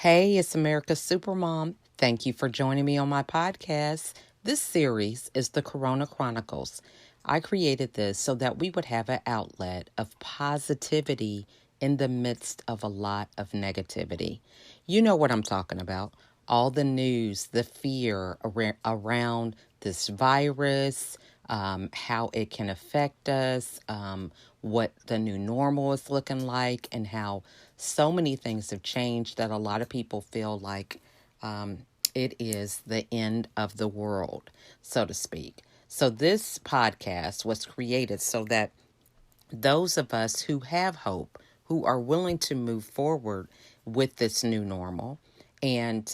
Hey, it's America's Supermom. Thank you for joining me on my podcast. This series is the Corona Chronicles. I created this so that we would have an outlet of positivity in the midst of a lot of negativity. You know what I'm talking about. All the news, the fear around this virus, how it can affect us, what the new normal is looking like, and how so many things have changed that a lot of people feel like um, it is the end of the world, so to speak. So, this podcast was created so that those of us who have hope, who are willing to move forward with this new normal and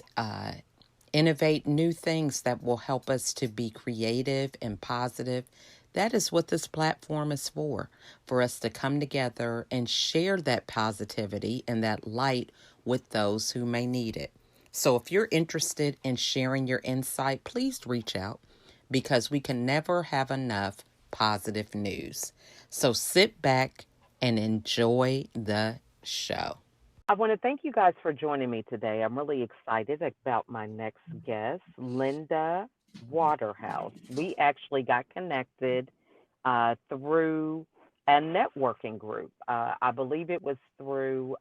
innovate new things that will help us to be creative and positive. That is what this platform is for us to come together and share that positivity and that light with those who may need it. So if you're interested in sharing your insight, please reach out because we can never have enough positive news. So sit back and enjoy the show. I want to thank you guys for joining me today. I'm really excited about my next guest, Linda Waterhouse. We actually got connected through a networking group. I believe it was through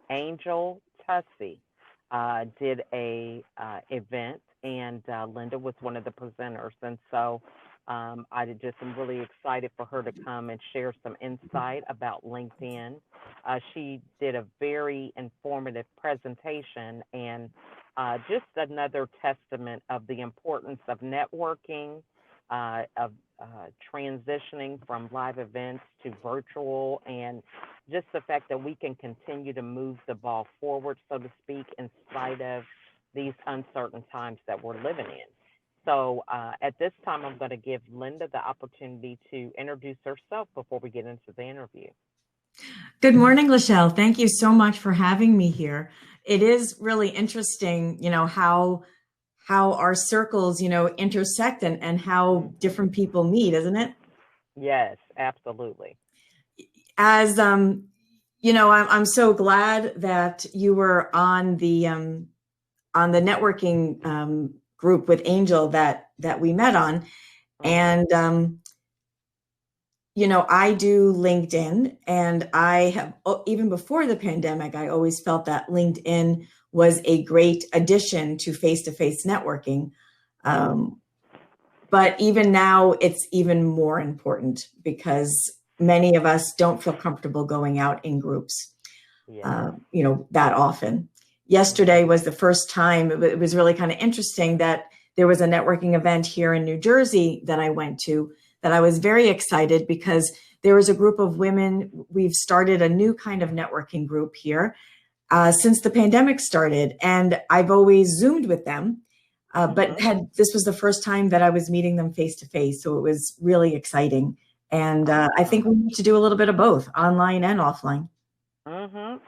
Angel Tussey. Did a event, and Linda was one of the presenters, and so I just am really excited for her to come and share some insight about LinkedIn. She did a very informative presentation and just another testament of the importance of networking, of transitioning from live events to virtual, and just the fact that we can continue to move the ball forward, so to speak, in spite of these uncertain times that we're living in. So at this time, I'm going to give Linda the opportunity to introduce herself before we get into the interview. Good morning, Lachelle. Thank you so much for having me here. It is really interesting, how our circles, intersect and how different people meet, isn't it? Yes, absolutely. As I'm so glad that you were on the networking group with Angel that we met on, and I do LinkedIn, and I have, even before the pandemic, I always felt that LinkedIn was a great addition to face-to-face networking. But even now, it's even more important because many of us don't feel comfortable going out in groups, that often. Yesterday was the first time. It was really kind of interesting that there was a networking event here in New Jersey that I went to, that I was very excited because there was a group of women. We've started a new kind of networking group here since the pandemic started, and I've always Zoomed with them, but this was the first time that I was meeting them face to face, so it was really exciting. And I think we need to do a little bit of both, online and offline.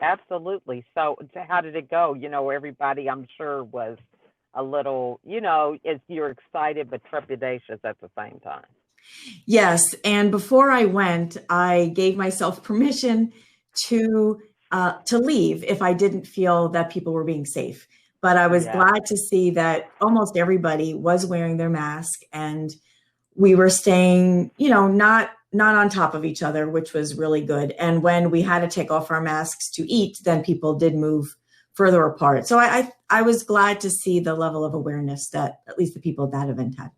Absolutely. So how did it go? Everybody, I'm sure, was a little, you're excited but trepidatious at the same time. Yes. And before I went, I gave myself permission to leave if I didn't feel that people were being safe. But I was glad to see that almost everybody was wearing their mask, and we were staying, not on top of each other, which was really good. And when we had to take off our masks to eat, then people did move further apart. So I was glad to see the level of awareness that at least the people at that event had.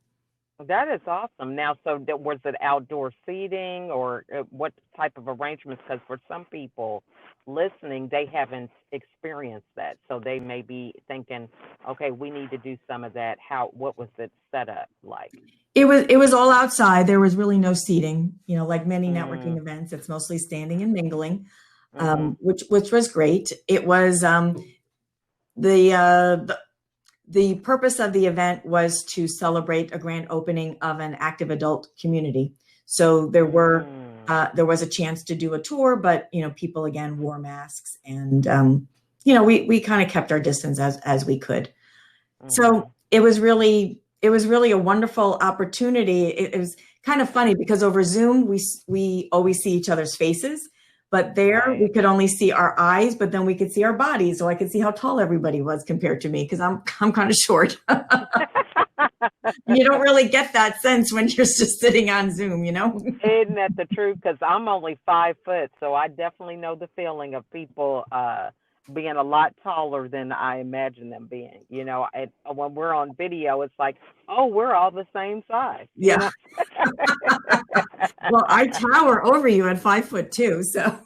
That is awesome. Now, so was it outdoor seating, or what type of arrangements? Because for some people listening, they haven't experienced that. So they may be thinking, okay, we need to do some of that. What was it set up like? It was all outside. There was really no seating, like many networking events. It's mostly standing and mingling, which was great. It was the purpose of the event was to celebrate a grand opening of an active adult community. So there was a chance to do a tour, but people again wore masks, and we kind of kept our distance as we could. So it was really a wonderful opportunity. It was kind of funny because over Zoom we always see each other's faces, But there Right. we could only see our eyes, but then we could see our bodies. So I could see how tall everybody was compared to me because I'm kind of short. You don't really get that sense when you're just sitting on Zoom, you know? Isn't that the truth? Because I'm only 5 foot, so I definitely know the feeling of people being a lot taller than I imagine them being. You know, when we're on video, it's like, oh, we're all the same size. You Yeah. know. Well, I tower over you at 5'2", so.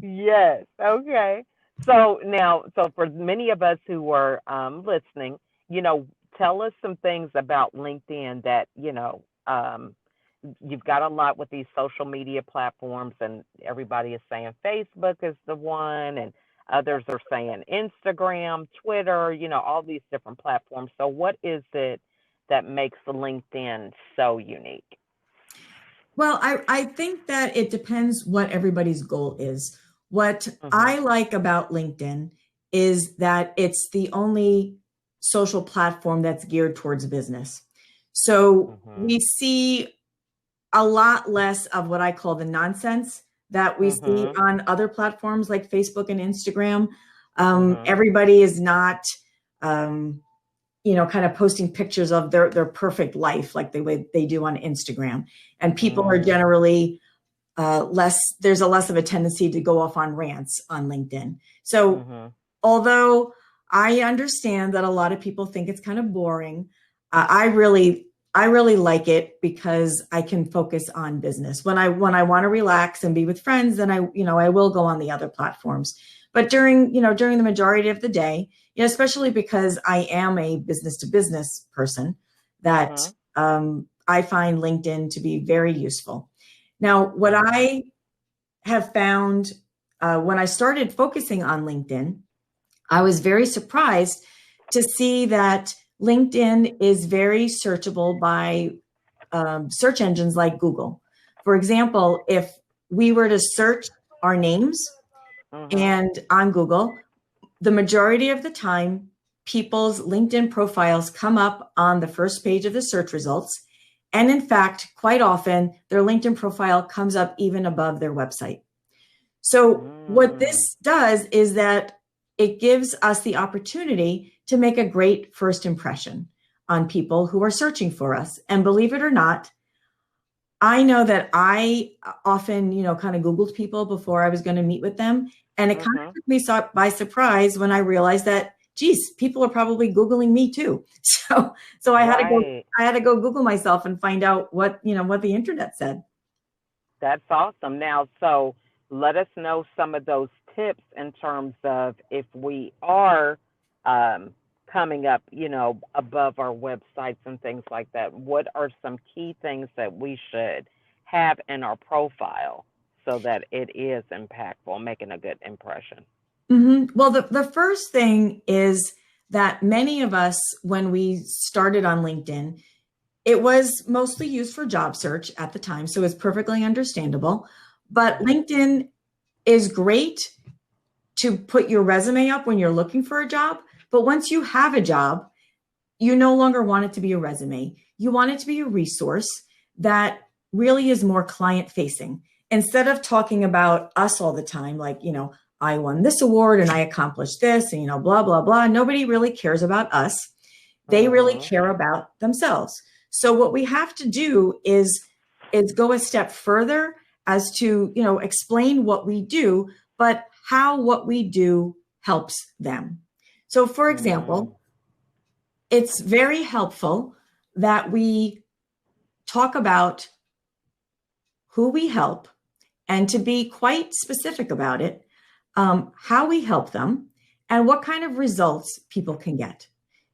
Yes. Okay. So now, so for many of us who are listening, you know, tell us some things about LinkedIn that, you've got a lot with these social media platforms, and everybody is saying Facebook is the one, and others are saying Instagram, Twitter, all these different platforms. So what is it that makes LinkedIn so unique? Well, I think that it depends what everybody's goal is. What I like about LinkedIn is that it's the only social platform that's geared towards business. So we see a lot less of what I call the nonsense that we see on other platforms like Facebook and Instagram. Everybody is not, kind of posting pictures of their perfect life like the way they do on Instagram. And people are generally there's a less of a tendency to go off on rants on LinkedIn. So although I understand that a lot of people think it's kind of boring, I really like it because I can focus on business. When I want to relax and be with friends, then I will go on the other platforms. But during the majority of the day, especially because I am a business to business person, that I find LinkedIn to be very useful. Now, what I have found when I started focusing on LinkedIn, I was very surprised to see that LinkedIn is very searchable by search engines like Google. For example, if we were to search our names and on Google, the majority of the time, people's LinkedIn profiles come up on the first page of the search results. And in fact, quite often, their LinkedIn profile comes up even above their website. So what this does is that it gives us the opportunity to make a great first impression on people who are searching for us. And believe it or not, I know that I often, kind of Googled people before I was going to meet with them. And it kind of took me by surprise when I realized that, geez, people are probably Googling me too. So I had to go Google myself and find out what the internet said. That's awesome. Now, so let us know some of those tips in terms of if we are coming up, above our websites and things like that. What are some key things that we should have in our profile so that it is impactful, making a good impression? Well, the first thing is that many of us, when we started on LinkedIn, it was mostly used for job search at the time, so it's perfectly understandable. But LinkedIn is great to put your resume up when you're looking for a job. But once you have a job, you no longer want it to be a resume. You want it to be a resource that really is more client facing. Instead of talking about us all the time, like, I won this award and I accomplished this and, blah, blah, blah. Nobody really cares about us. They really care about themselves. So what we have to do is go a step further as to, explain what we do, but how what we do helps them. So for example, it's very helpful that we talk about who we help and to be quite specific about it, how we help them and what kind of results people can get.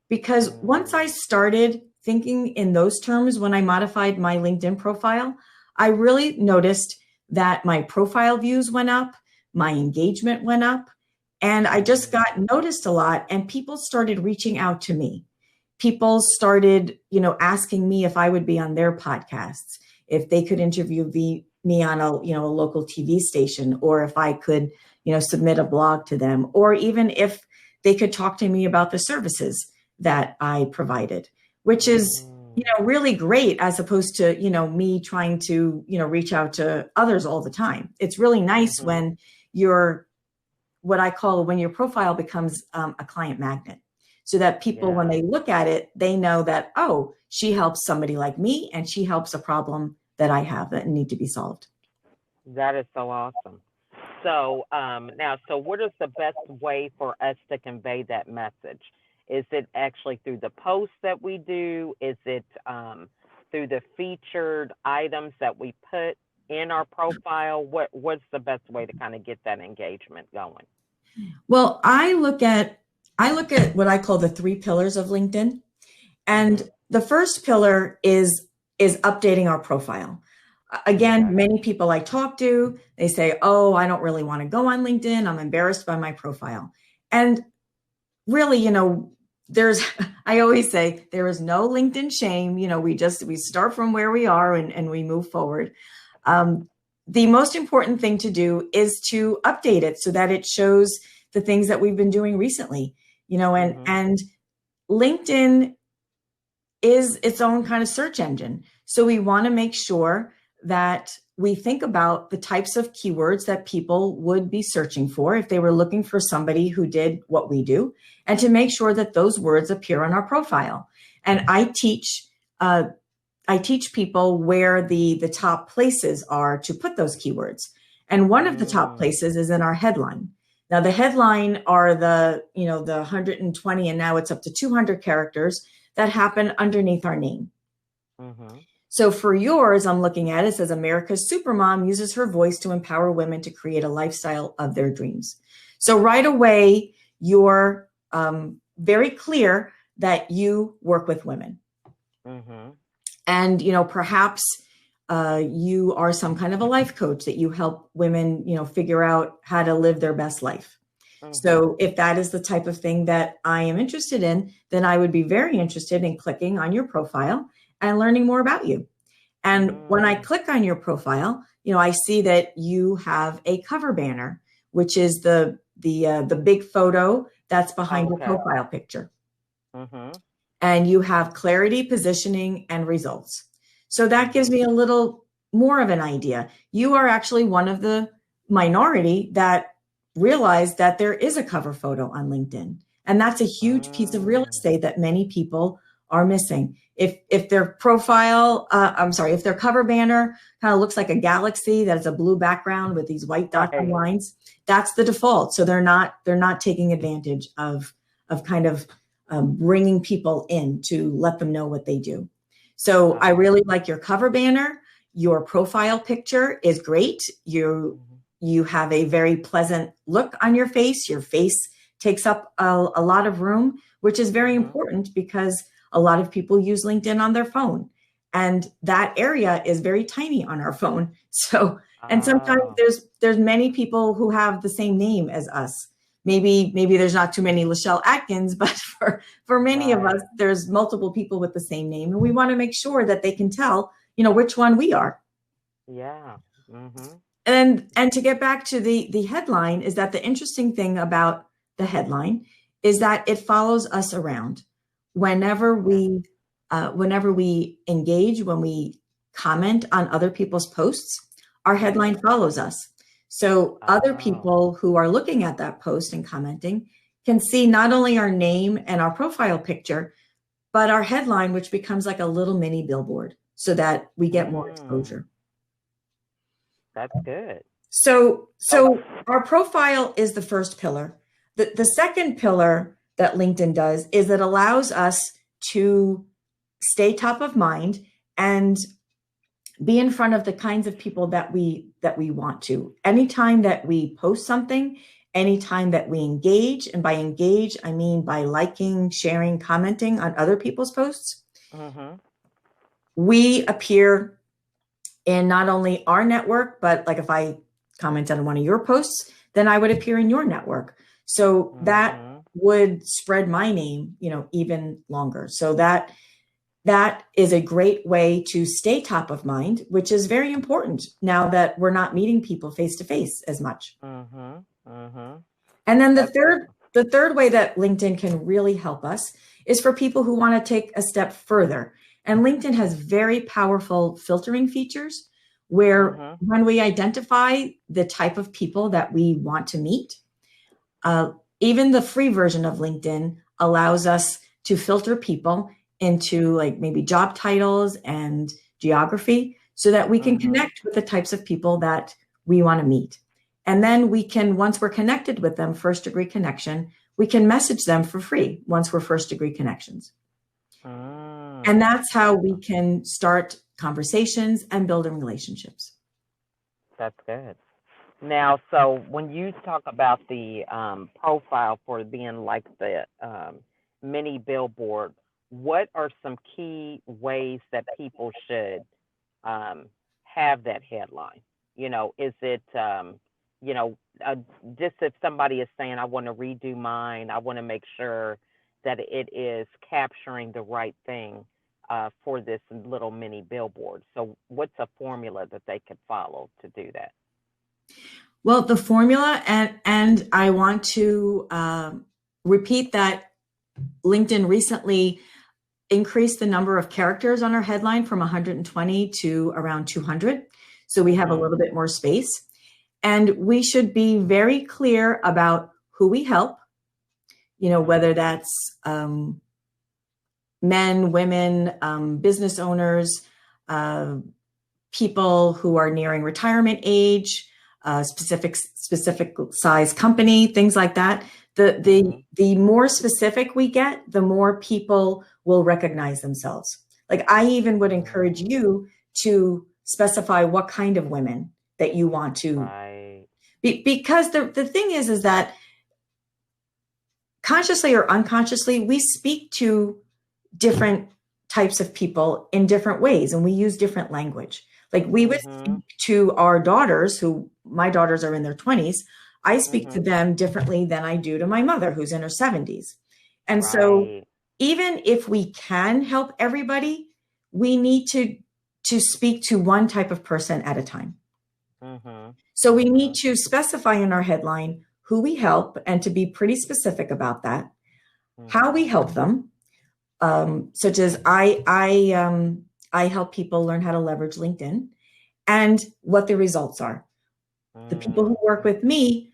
Because once I started thinking in those terms, when I modified my LinkedIn profile, I really noticed that my profile views went up, my engagement went up, and I just got noticed a lot, and people started reaching out to me. People started, asking me if I would be on their podcasts, if they could interview me on a local TV station, or if I could, submit a blog to them, or even if they could talk to me about the services that I provided, which is really great, as opposed to, me trying to, reach out to others all the time. It's really nice when you're what I call when your profile becomes a client magnet, so that people, when they look at it, they know that, oh, she helps somebody like me, and she helps a problem that I have that need to be solved. That is so awesome. So now, so what is the best way for us to convey that message? Is it actually through the posts that we do? Is it through the featured items that we put in our profile? What's the best way to kind of get that engagement going? Well, I look at what I call the 3 pillars of LinkedIn. And the first pillar is updating our profile. Again, many people I talk to, they say, oh, I don't really want to go on LinkedIn. I'm embarrassed by my profile. And really, I always say there is no LinkedIn shame. We start from where we are and we move forward. The most important thing to do is to update it so that it shows the things that we've been doing recently, and LinkedIn is its own kind of search engine. So we want to make sure that we think about the types of keywords that people would be searching for if they were looking for somebody who did what we do, and to make sure that those words appear on our profile. And I teach people where the top places are to put those keywords. And one of the top places is in our headline. Now, the headline are the 120, and now it's up to 200 characters that happen underneath our name. So for yours, I'm looking at it, says America's Supermom uses her voice to empower women to create a lifestyle of their dreams. So right away, you're very clear that you work with women. And, perhaps you are some kind of a life coach that you help women, figure out how to live their best life. So if that is the type of thing that I am interested in, then I would be very interested in clicking on your profile and learning more about you. And when I click on your profile, I see that you have a cover banner, which is the big photo that's behind your profile picture. And you have clarity, positioning, and results. So that gives me a little more of an idea. You are actually one of the minority that realize that there is a cover photo on LinkedIn. And that's a huge piece of real estate that many people are missing. If their profile, if their cover banner kind of looks like a galaxy that has a blue background with these white dots and lines, that's the default. So they're not taking advantage of kind of bringing people in to let them know what they do. So I really like your cover banner. Your profile picture is great. You have a very pleasant look on your face. Your face takes up a lot of room, which is very important because a lot of people use LinkedIn on their phone, and that area is very tiny on our phone. So, and sometimes there's many people who have the same name as us. Maybe there's not too many Lachelle Atkins, but for many of us, there's multiple people with the same name, and we want to make sure that they can tell, which one we are. Yeah. And to get back to the headline, is that the interesting thing about the headline is that it follows us around. Whenever we engage, when we comment on other people's posts, our headline follows us. So other people who are looking at that post and commenting can see not only our name and our profile picture, but our headline, which becomes like a little mini billboard, so that we get more exposure. That's good. So our profile is the first pillar. The second pillar that LinkedIn does is it allows us to stay top of mind and be in front of the kinds of people that we want to. Anytime that we post something, anytime that we engage, and by engage, I mean by liking, sharing, commenting on other people's posts, we appear in not only our network, but like if I comment on one of your posts, then I would appear in your network. So that would spread my name, even longer. So that is a great way to stay top of mind, which is very important now that we're not meeting people face to face as much. And then the third way that LinkedIn can really help us is for people who want to take a step further. And LinkedIn has very powerful filtering features where when we identify the type of people that we want to meet, even the free version of LinkedIn allows us to filter people into like maybe job titles and geography so that we can connect with the types of people that we want to meet. And then we can, once we're connected with them, first degree connection, we can message them for free once we're first degree connections. And that's how we can start conversations and building relationships. That's good. Now, so when you talk about the profile for being like the mini billboard, what are some key ways that people should have that headline? You know, is it, you know, just if somebody is saying, I want to redo mine, I want to make sure that it is capturing the right thing for this little mini billboard. So what's a formula that they could follow to do that? Well, the formula, and I want to repeat that LinkedIn recently increased the number of characters on our headline from 120 to around 200. So we have a little bit more space. And we should be very clear about who we help, you know, whether that's men, women, business owners, people who are nearing retirement age, specific size company, things like that. The more specific we get, the more people will recognize themselves. Like I even would encourage you to specify what kind of women that you want to, because the thing is that consciously or unconsciously, we speak to different types of people in different ways, and we use different language. Like we would speak to our daughters, who my daughters are in their 20s. I speak to them differently than I do to my mother, who's in her 70s. And so even if we can help everybody, we need to speak to one type of person at a time. So we need to specify in our headline who we help and to be pretty specific about that, how we help them, such as I help people learn how to leverage LinkedIn, and what the results are. The people who work with me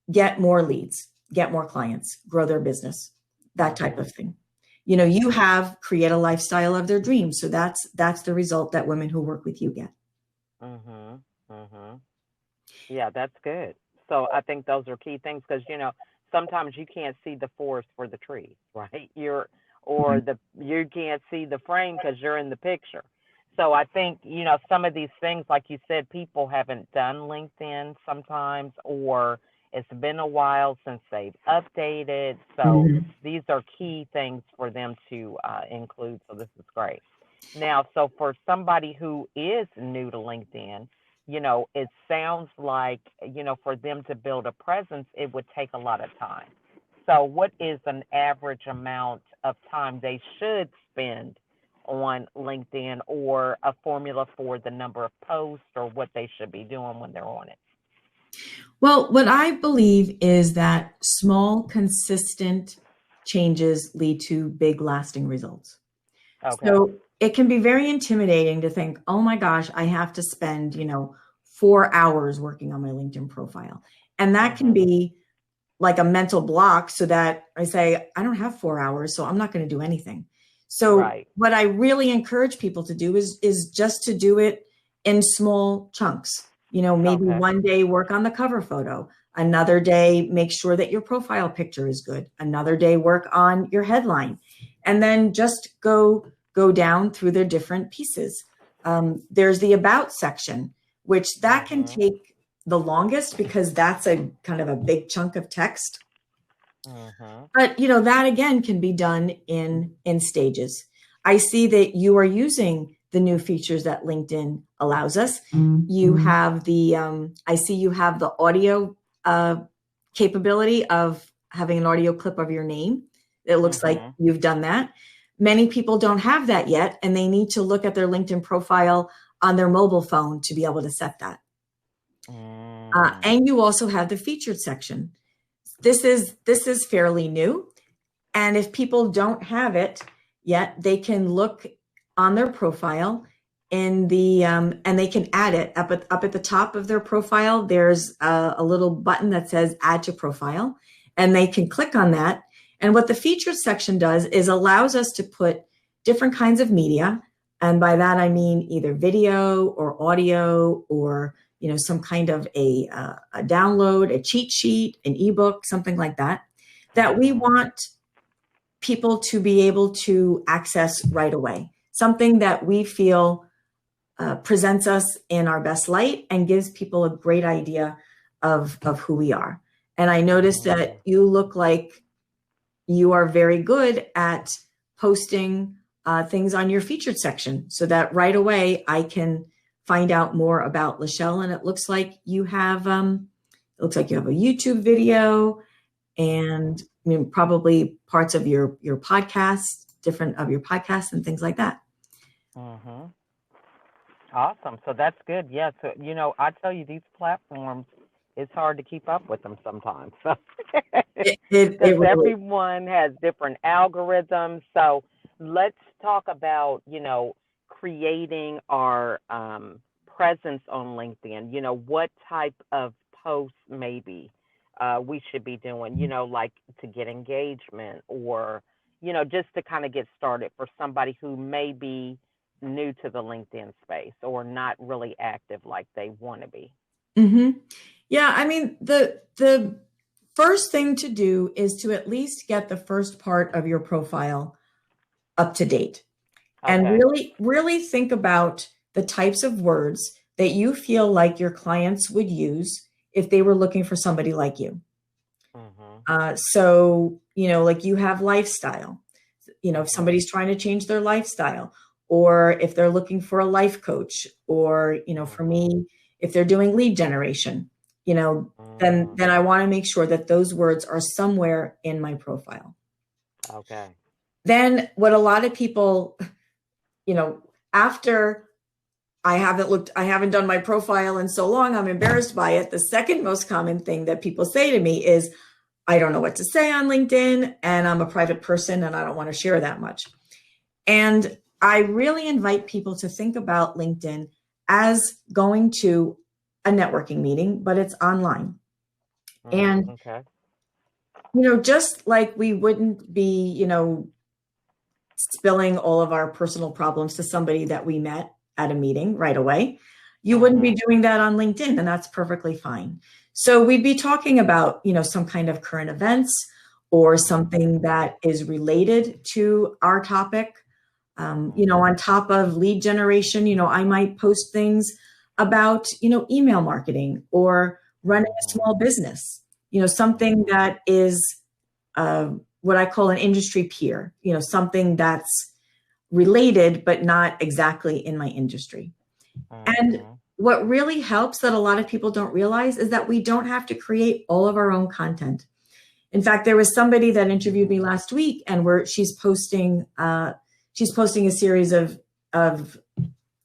get more leads, get more clients, grow their business, that type of thing. You know, you have create a lifestyle of their dreams. So that's the result that women who work with you get. Yeah, that's good. So I think those are key things because, you know, sometimes you can't see the forest for the trees, right? You can't see the frame because you're in the picture. So I think, you know, some of these things, like you said, people haven't done LinkedIn sometimes, or it's been a while since they've updated. So these are key things for them to include. So this is great. Now, so for somebody who is new to LinkedIn, you know, it sounds like, you know, for them to build a presence, it would take a lot of time. So what is an average amount of time they should spend on LinkedIn, or a formula for the number of posts, or what they should be doing when they're on it? Well, what I believe is that small, consistent changes lead to big, lasting results. Okay. So it can be very intimidating to think, oh my gosh, I have to spend, you know, 4 hours working on my LinkedIn profile. And that can be like a mental block, so that I say, I don't have 4 hours, so I'm not going to do anything. So what I really encourage people to do is just to do it in small chunks. You know, maybe one day work on the cover photo, another day make sure that your profile picture is good, another day work on your headline, and then just go down through the different pieces. There's the about section, which that can take the longest because that's a kind of a big chunk of text. But, you know, that again can be done in stages. I see that you are using the new features that LinkedIn allows us. You have the, I see you have the audio capability of having an audio clip of your name. It looks like you've done that. Many people don't have that yet, and they need to look at their LinkedIn profile on their mobile phone to be able to set that. And you also have the featured section. This is fairly new. And if people don't have it yet, they can look on their profile in the and they can add it up at the top of their profile. There's a little button that says add to profile, and they can click on that. And what the features section does is allows us to put different kinds of media. And by that, I mean either video or audio or, some kind of a download, a cheat sheet, an ebook, something like that, that we want people to be able to access right away. Something that we feel presents us in our best light and gives people a great idea of who we are. And I noticed that you look like you are very good at posting things on your featured section so that right away I can find out more about Lachelle. And it looks like you have a YouTube video and probably parts of your podcast, different of your podcasts and things like that. Mm-hmm. Awesome. So that's good. Yeah. So, I tell you, these platforms, it's hard to keep up with them sometimes. So, because everyone has different algorithms. So let's talk about, creating our presence on LinkedIn. What type of posts maybe we should be doing, like to get engagement or, just to kind of get started for somebody who may be new to the LinkedIn space or not really active like they want to be. Mm-hmm. Yeah, I mean, the first thing to do is to at least get the first part of your profile up to date. Okay. And really think about the types of words that you feel like your clients would use if they were looking for somebody like you. Mm-hmm. So, like you have lifestyle, if somebody's trying to change their lifestyle, or if they're looking for a life coach, or, for me, if they're doing lead generation, then I want to make sure that those words are somewhere in my profile. Okay. Then what a lot of people, after I haven't done my profile in so long, I'm embarrassed by it. The second most common thing that people say to me is, I don't know what to say on LinkedIn, and I'm a private person and I don't want to share that much. And I really invite people to think about LinkedIn as going to a networking meeting, but it's online. And, okay. Just like we wouldn't be, spilling all of our personal problems to somebody that we met at a meeting right away, you wouldn't be doing that on LinkedIn, and that's perfectly fine. So we'd be talking about, some kind of current events or something that is related to our topic. On top of lead generation, I might post things about, email marketing or running a small business, something that is what I call an industry peer, something that's related, but not exactly in my industry. And what really helps that a lot of people don't realize is that we don't have to create all of our own content. In fact, there was somebody that interviewed me last week, and she's posting a series of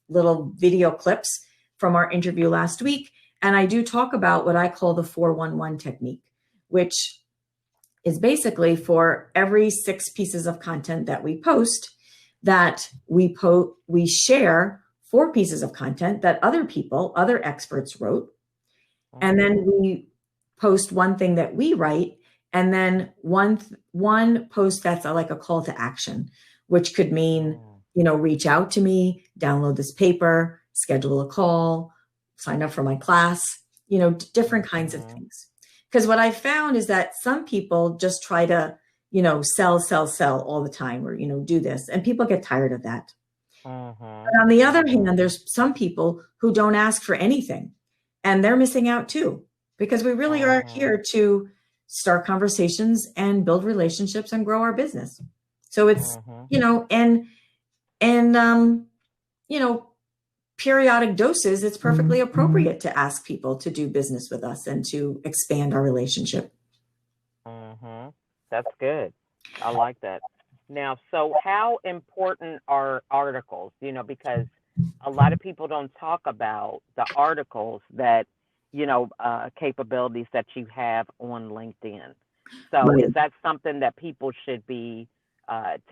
little video clips from our interview last week. And I do talk about what I call the 411 technique, which is basically for every 6 pieces of content that we post, that we share 4 pieces of content that other experts wrote. And then we post one thing that we write, and then one post that's like a call to action, which could mean, reach out to me, download this paper, schedule a call, sign up for my class, different kinds of things. Because what I found is that some people just try to, sell all the time, or, do this, and people get tired of that. But on the other hand, there's some people who don't ask for anything, and they're missing out too, because we really are here to start conversations and build relationships and grow our business. So it's, periodic doses, it's perfectly appropriate to ask people to do business with us and to expand our relationship. That's good. I like that. Now, so how important are articles? Because a lot of people don't talk about the articles that, capabilities that you have on LinkedIn. So is that something that people should be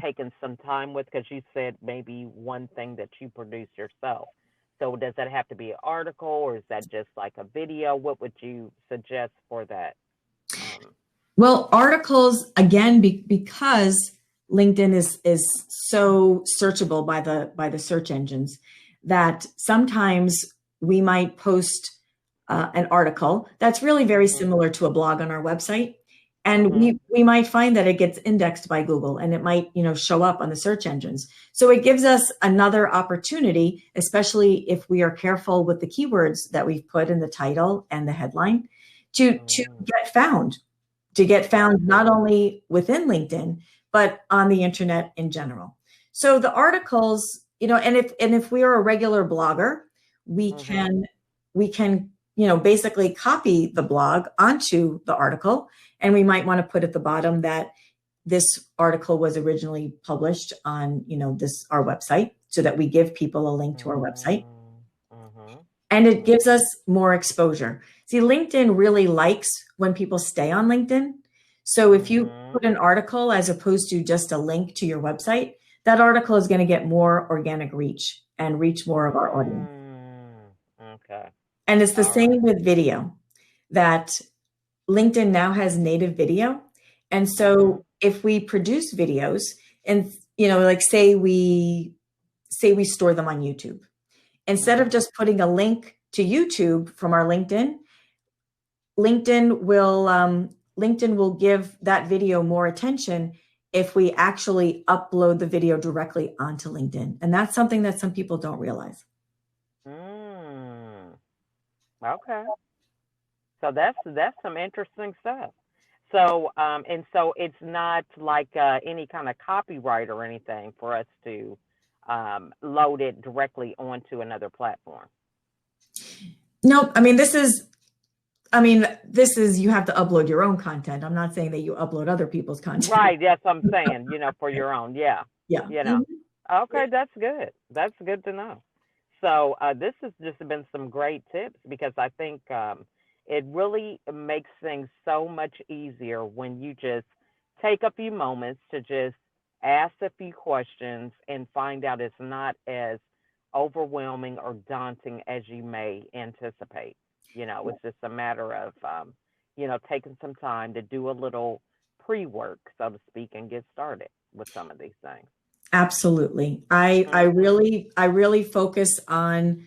taken some time with? Because you said maybe one thing that you produce yourself. So does that have to be an article, or is that just like a video? What would you suggest for that? Well, articles, again, because LinkedIn is so searchable by the search engines, that sometimes we might post an article that's really very similar to a blog on our website. And we might find that it gets indexed by Google, and it might, show up on the search engines. So it gives us another opportunity, especially if we are careful with the keywords that we've put in the title and the headline, to get found, not only within LinkedIn, but on the internet in general. So the articles, and if we are a regular blogger, we can basically copy the blog onto the article. And we might want to put at the bottom that this article was originally published on, our website, so that we give people a link to our website. And it gives us more exposure. See, LinkedIn really likes when people stay on LinkedIn. So if you put an article as opposed to just a link to your website, that article is going to get more organic reach and reach more of our audience. Okay. And it's the same with video, that LinkedIn now has native video. And so if we produce videos and, like say we store them on YouTube, instead of just putting a link to YouTube from our LinkedIn, LinkedIn will give that video more attention if we actually upload the video directly onto LinkedIn. And that's something that some people don't realize. Okay. So that's some interesting stuff. So and so it's not like any kind of copyright or anything for us to load it directly onto another platform. Nope. This is you have to upload your own content. I'm not saying that you upload other people's content. Right. That's what I'm saying, for your own. Yeah. Yeah. Okay. That's good. That's good to know. So this has just been some great tips, because I think it really makes things so much easier when you just take a few moments to just ask a few questions and find out it's not as overwhelming or daunting as you may anticipate. It's just a matter of, taking some time to do a little pre-work, so to speak, and get started with some of these things. Absolutely. I really focus on,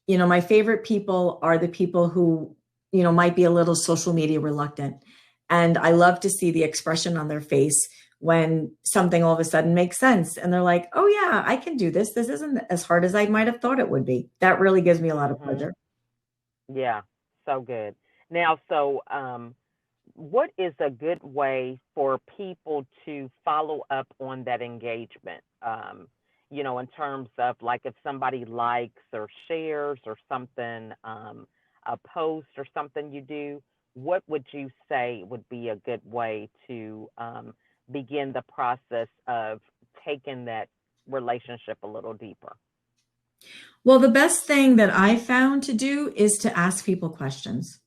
my favorite people are the people who, might be a little social media reluctant. And I love to see the expression on their face when something all of a sudden makes sense. And they're like, oh yeah, I can do this. This isn't as hard as I might have thought it would be. That really gives me a lot of pleasure. Yeah, so good. Now, so what is a good way for people to follow up on that engagement? In terms of like if somebody likes or shares or something, a post or something you do, what would you say would be a good way to begin the process of taking that relationship a little deeper? Well, the best thing that I found to do is to ask people questions.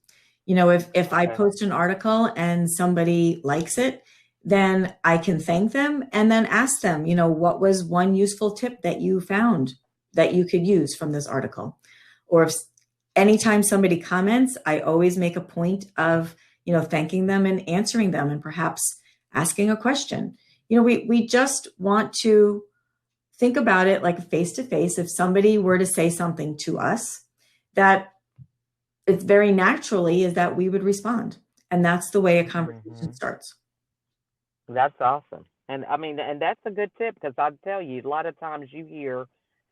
If I post an article and somebody likes it, then I can thank them and then ask them, what was one useful tip that you found that you could use from this article? Or if anytime somebody comments, I always make a point of, thanking them and answering them and perhaps asking a question. We just want to think about it like face to face. If somebody were to say something to us, that it's very naturally is that we would respond. And that's the way a conversation starts. That's awesome. And and that's a good tip, because I'll tell you, a lot of times you hear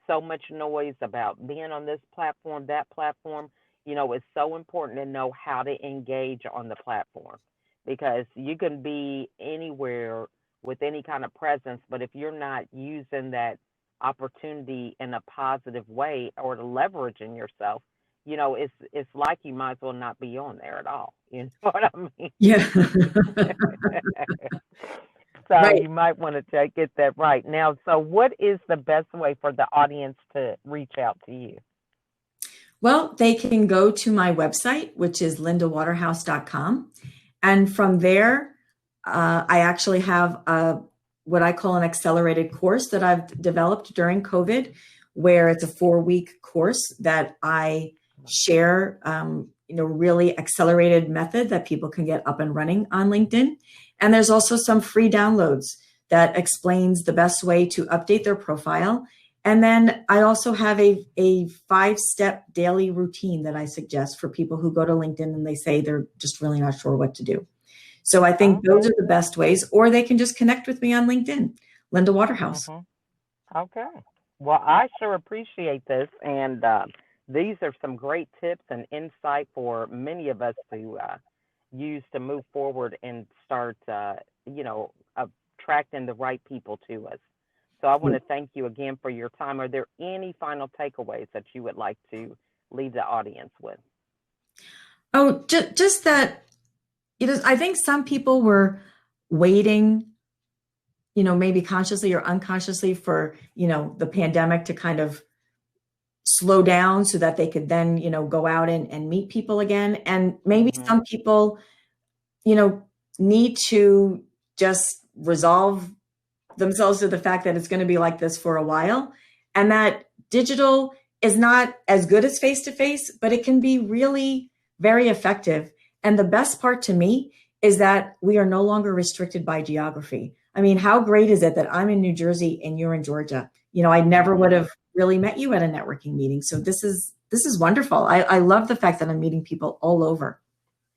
so much noise about being on this platform, that platform. It's so important to know how to engage on the platform, because you can be anywhere with any kind of presence, but if you're not using that opportunity in a positive way or to leveraging yourself, it's like you might as well not be on there at all. You know what I mean? Yeah. So right. You might want to get that right. Now, so what is the best way for the audience to reach out to you? Well, they can go to my website, which is lindawaterhouse.com. And from there, I actually have what I call an accelerated course that I've developed during COVID, where it's a 4-week course that I share, really accelerated method that people can get up and running on LinkedIn. And there's also some free downloads that explains the best way to update their profile. And then I also have a 5-step daily routine that I suggest for people who go to LinkedIn and they say they're just really not sure what to do. So I think those are the best ways, or they can just connect with me on LinkedIn, Linda Waterhouse. Okay. Well, I sure appreciate this. And these are some great tips and insight for many of us to use to move forward and start, attracting the right people to us. So I want to thank you again for your time. Are there any final takeaways that you would like to leave the audience with? Oh, just that, I think some people were waiting, maybe consciously or unconsciously for, the pandemic to kind of slow down so that they could then, go out and meet people again. And maybe some people, need to just resolve themselves to the fact that it's going to be like this for a while, and that digital is not as good as face-to-face, but it can be really very effective. And the best part to me is that we are no longer restricted by geography. I mean, how great is it that I'm in New Jersey and you're in Georgia? I never would have really met you at a networking meeting. So this is wonderful. I love the fact that I'm meeting people all over.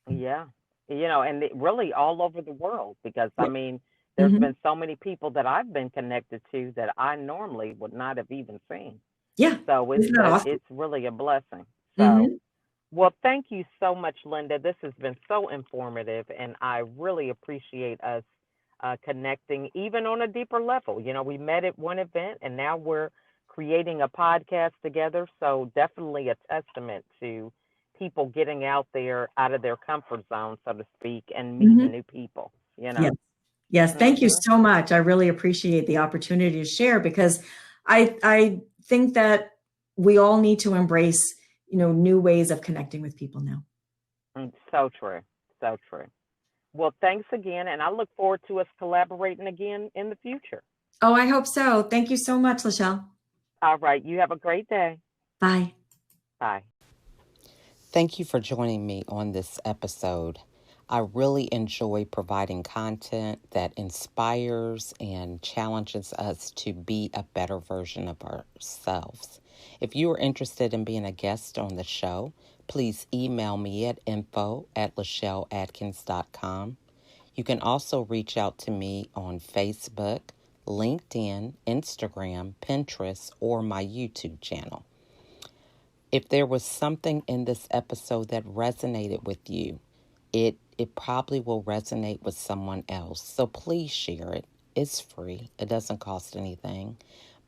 Yeah. And really all over the world, because I mean, there's been so many people that I've been connected to that I normally would not have even seen. Yeah. So it's really a blessing. So, well, thank you so much, Linda. This has been so informative, and I really appreciate us connecting even on a deeper level. We met at one event, and now we're creating a podcast together. So definitely a testament to people getting out there, out of their comfort zone, so to speak, and meeting new people. Yes. Thank you so much. I really appreciate the opportunity to share, because I think that we all need to embrace, new ways of connecting with people now. So true. So true. Well, thanks again. And I look forward to us collaborating again in the future. Oh, I hope so. Thank you so much, Lachelle. All right. You have a great day. Bye. Bye. Thank you for joining me on this episode. I really enjoy providing content that inspires and challenges us to be a better version of ourselves. If you are interested in being a guest on the show, please email me at info@lachelleatkins.com. You can also reach out to me on Facebook, LinkedIn, Instagram, Pinterest, or my YouTube channel. If there was something in this episode that resonated with you, it probably will resonate with someone else. So please share it. It's free. It doesn't cost anything.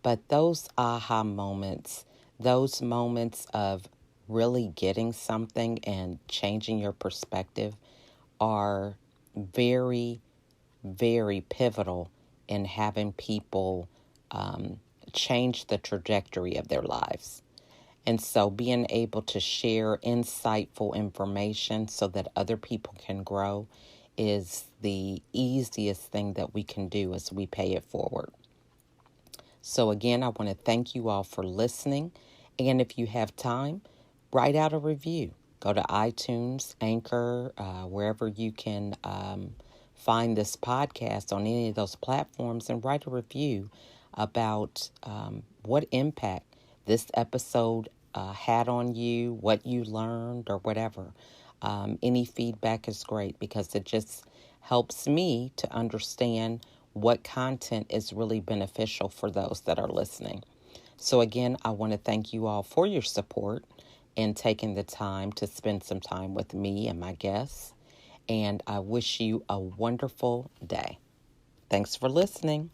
But those aha moments, those moments of really getting something and changing your perspective are very, very pivotal in having people change the trajectory of their lives. And so being able to share insightful information so that other people can grow is the easiest thing that we can do as we pay it forward. So again, I want to thank you all for listening. And if you have time, write out a review. Go to iTunes, Anchor, wherever you can find this podcast on any of those platforms, and write a review about what impact this episode had on you, what you learned, or whatever. Any feedback is great, because it just helps me to understand what content is really beneficial for those that are listening. So again, I want to thank you all for your support and taking the time to spend some time with me and my guests. And I wish you a wonderful day. Thanks for listening.